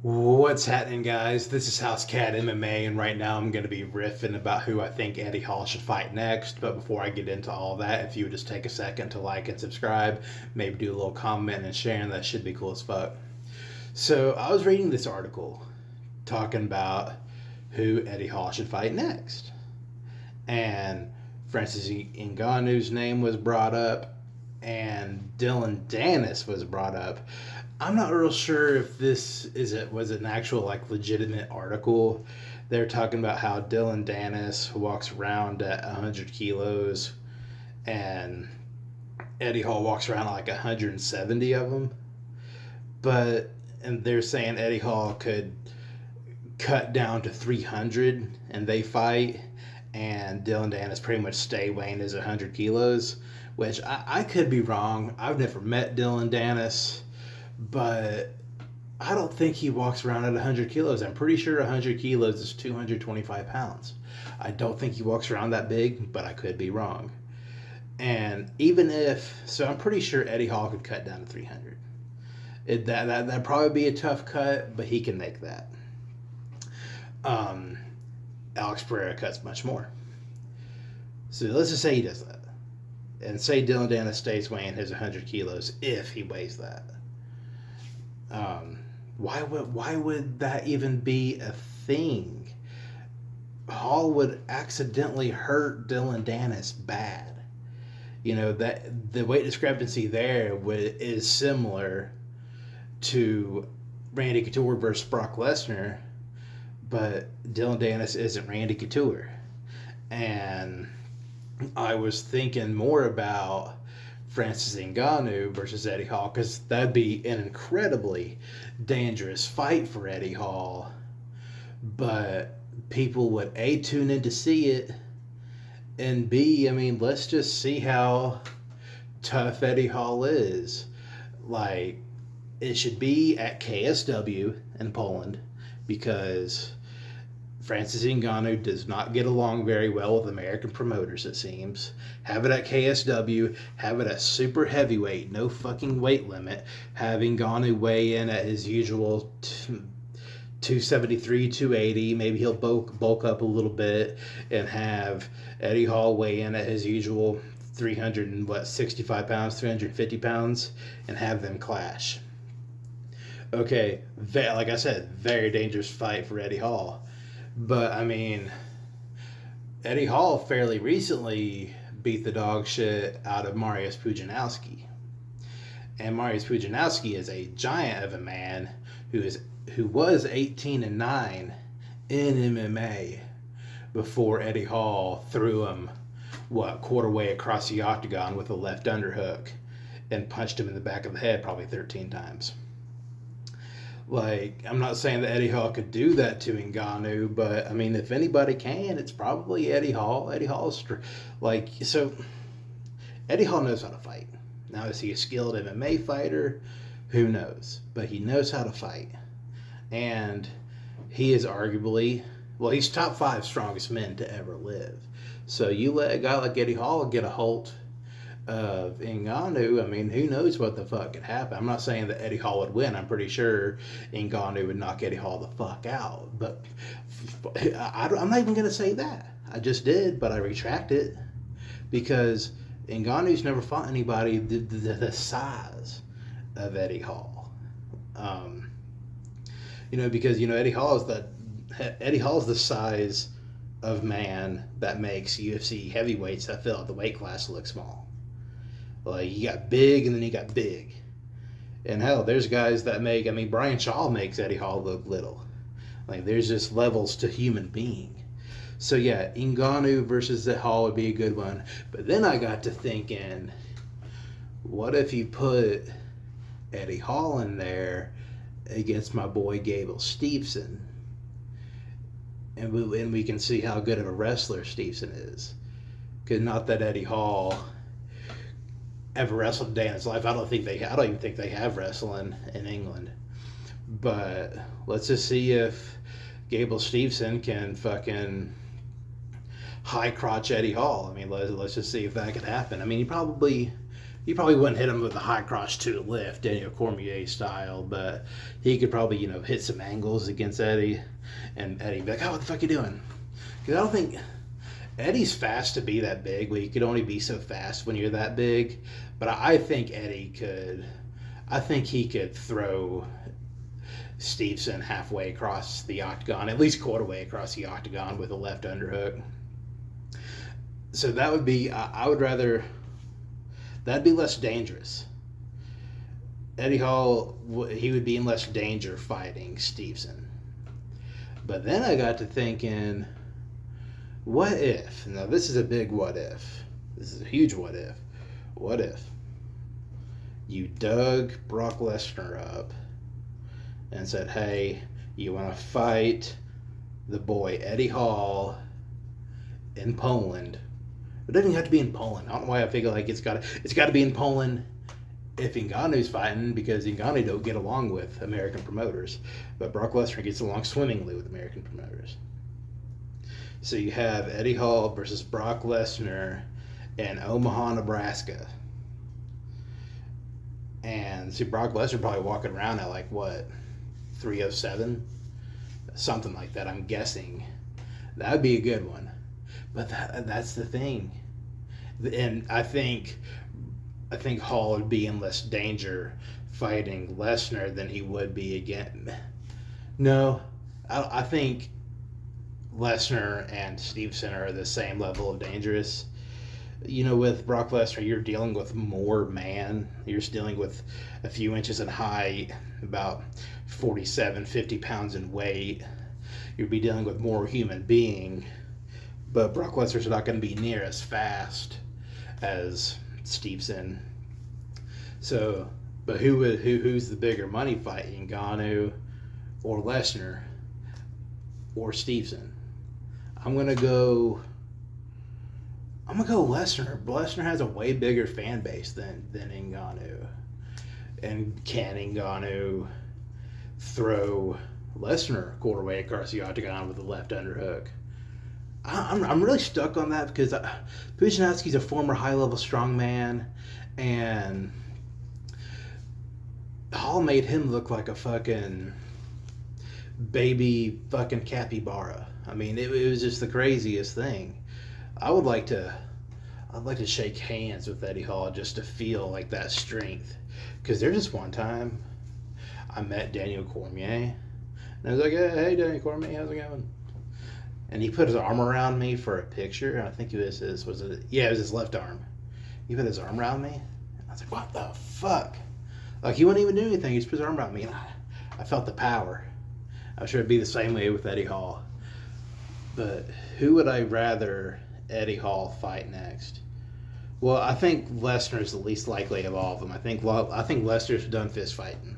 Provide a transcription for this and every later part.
What's happening, guys? This is House Cat MMA, and right now I'm going to be riffing about who I think Eddie Hall should fight next. But before I get into all that, if you would just take a second to like and subscribe, maybe do a little comment and sharing, that should be cool as fuck. So I was reading this article talking about who Eddie Hall should fight next, and Francis Ngannou's name was brought up, and Dylan Dennis was brought up. I'm not real sure if this is it was an actual like legitimate article. They're talking about how Dylan Dennis walks around at 100 kilos, and Eddie Hall walks around at like 170 of them. But and they're saying Eddie Hall could cut down to 300 and they fight, and Dylan Dennis pretty much stay weighing his 100 kilos, which I could be wrong. I've never met Dylan Dennis, but I don't think he walks around at 100 kilos. I'm pretty sure 100 kilos is 225 pounds. I don't think he walks around that big, but I could be wrong. And even if, so I'm pretty sure Eddie Hall could cut down to 300. That'd probably be a tough cut, but he can make that. Um, Alex Pereira cuts much more. So let's just say he does that. And say Dylan Dennis stays weighing his 100 kilos if he weighs that. Why would that even be a thing? Hall would accidentally hurt Dylan Dennis bad. You know that the weight discrepancy there is similar to Randy Couture versus Brock Lesnar, but Dylan Dennis isn't Randy Couture. And I was thinking more about Francis Ngannou versus Eddie Hall, because that'd be an incredibly dangerous fight for Eddie Hall. But people would A, tune in to see it, and B, I mean, let's just see how tough Eddie Hall is. Like, it should be at KSW in Poland, because Francis Ngannou does not get along very well with American promoters, it seems. Have it at KSW, have it at super heavyweight, no fucking weight limit. Have Ngannou weigh in at his usual 273, 280. Maybe he'll bulk up a little bit, and have Eddie Hall weigh in at his usual 365 pounds, 350 pounds, and have them clash. Okay, like I said, very dangerous fight for Eddie Hall. But I mean, Eddie Hall fairly recently beat the dog shit out of Mariusz Pudzianowski. And Mariusz Pudzianowski is a giant of a man who was 18-9 in MMA before Eddie Hall threw him quarter way across the octagon with a left underhook and punched him in the back of the head probably 13 times. Like, I'm not saying that Eddie Hall could do that to Ngannou, but I mean, if anybody can, it's probably Eddie Hall. Eddie Hall's so Eddie Hall knows how to fight. Now, is he a skilled MMA fighter? Who knows? But he knows how to fight, and he is arguably, well, he's top 5 strongest men to ever live. So you let a guy like Eddie Hall get a hold of Ngannou, I mean, who knows what the fuck could happen. I'm not saying that Eddie Hall would win. I'm pretty sure Ngannou would knock Eddie Hall the fuck out. But I'm not even going to say that. I just did, but I retract it. Because Ngannou's never fought anybody the size of Eddie Hall. Because Eddie Hall is the size of man that makes UFC heavyweights that fill out the weight class look small. Like, you got big and then you got big. And hell, there's guys that Brian Shaw makes Eddie Hall look little. Like, there's just levels to human being. So yeah, Ngannou versus the Hall would be a good one. But then I got to thinking, what if you put Eddie Hall in there against my boy Gable Steveson? And we can see how good of a wrestler Steveson is. Because not that Eddie Hall ever wrestled a day in his life. I don't even think they have wrestling in England. But let's just see if Gable Steveson can fucking high crotch Eddie Hall. I mean, let's just see if that could happen. I mean, he probably he probably wouldn't hit him with a high cross to the lift, Daniel Cormier style, but he could probably, hit some angles against Eddie, and Eddie be like, "Oh, what the fuck you doing?" Because I don't think Eddie's fast to be that big, but you could only be so fast when you're that big. But I think Eddie could. I think he could throw Stevenson halfway across the octagon, at least quarter way across the octagon with a left underhook. So that would be. I would rather. That'd be less dangerous. Eddie Hall, he would be in less danger fighting Stevenson. But then I got to thinking, what if? Now this is a big what if. This is a huge what if. What if you dug Brock Lesnar up and said, "Hey, you want to fight the boy Eddie Hall in Poland?" It doesn't have to be in Poland. I don't know why I figure like it's got to be in Poland if Ngannou's fighting, because Ngannou don't get along with American promoters, but Brock Lesnar gets along swimmingly with American promoters. So you have Eddie Hall versus Brock Lesnar in Omaha, Nebraska. And see, Brock Lesnar probably walking around at 307? Something like that, I'm guessing. That would be a good one. But that's the thing. And I think Hall would be in less danger fighting Lesnar than he would be again. No, I think Lesnar and Stevenson are the same level of dangerous. With Brock Lesnar, you're dealing with more man. You're dealing with a few inches in height, about 47, 50 pounds in weight. You'll be dealing with more human being. But Brock Lesnar's not going to be near as fast as Stevenson. So, but who's the bigger money fight, Ngannou or Lesnar or Stevenson? I'm gonna go Lesnar. Lesnar has a way bigger fan base than Ngannou. And can Ngannou throw Lesnar quarterway across the octagon with a left underhook? I'm really stuck on that because Puchinowski's a former high-level strongman, and Hall made him look like a fucking baby fucking capybara. I mean, it was just the craziest thing. I'd like to shake hands with Eddie Hall just to feel like that strength. Because there's this one time I met Daniel Cormier, and I was like, "Hey, Daniel Cormier, how's it going?" And he put his arm around me for a picture. And I think it was his left arm. He put his arm around me. I was like, "What the fuck?" Like, he wouldn't even do anything. He just put his arm around me, and I felt the power. I'm sure it'd be the same way with Eddie Hall. But who would I rather Eddie Hall fight next? Well, I think Lesnar's the least likely of all of them. I think Lesnar's done fist fighting.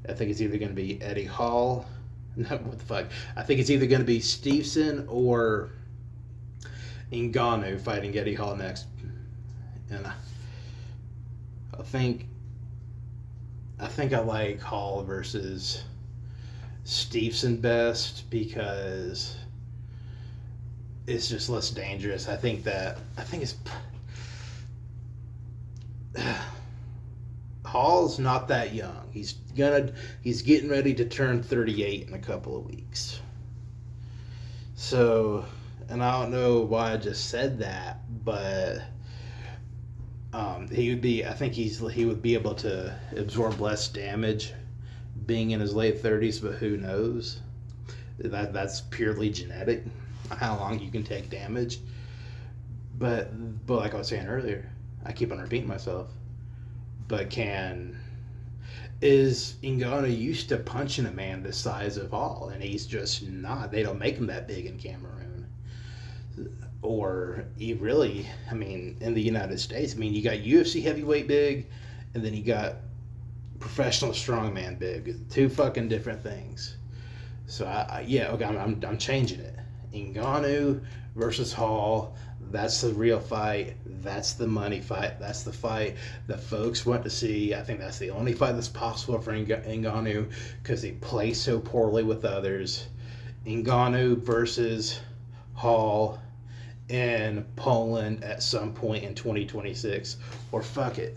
I think it's either going to be Eddie Hall. No, what the fuck? I think it's either going to be Stevenson or Ngannou fighting Eddie Hall next. And I think I like Hall versus Stevenson best because it's just less dangerous. I think it's Hall's not that young. He's getting ready to turn 38 in a couple of weeks. So, and I don't know why I just said that, but he would be able to absorb less damage being in his late 30s, but who knows? That's purely genetic, how long you can take damage. But like I was saying earlier, I keep on repeating myself. But is Ngannou used to punching a man this size of Hall, and he's just not. They don't make him that big in Cameroon. Or he really, I mean, in the United States, I mean, you got UFC heavyweight big, and then you got professional strongman big. Two fucking different things. So I'm changing it. Ngannou versus Hall. That's the real fight. That's the money fight. That's the fight the folks want to see. I think that's the only fight that's possible for Ngannou because he plays so poorly with others. Ngannou versus Hall in Poland at some point in 2026. Or fuck it,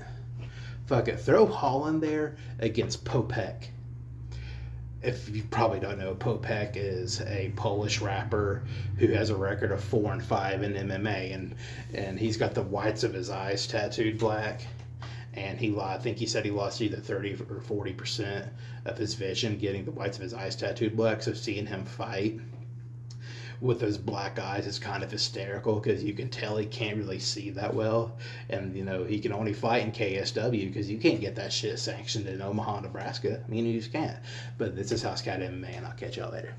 throw Holland there against Popek. If you probably don't know, Popek is a Polish rapper who has a record of 4-5 in MMA, and he's got the whites of his eyes tattooed black. And I think he said he lost either 30 or 40% of his vision getting the whites of his eyes tattooed black. So seeing him fight with those black eyes is kind of hysterical because you can tell he can't really see that well. And, he can only fight in KSW because you can't get that shit sanctioned in Omaha, Nebraska. I mean, you just can't. But this is House Cat MMA, and I'll catch y'all later.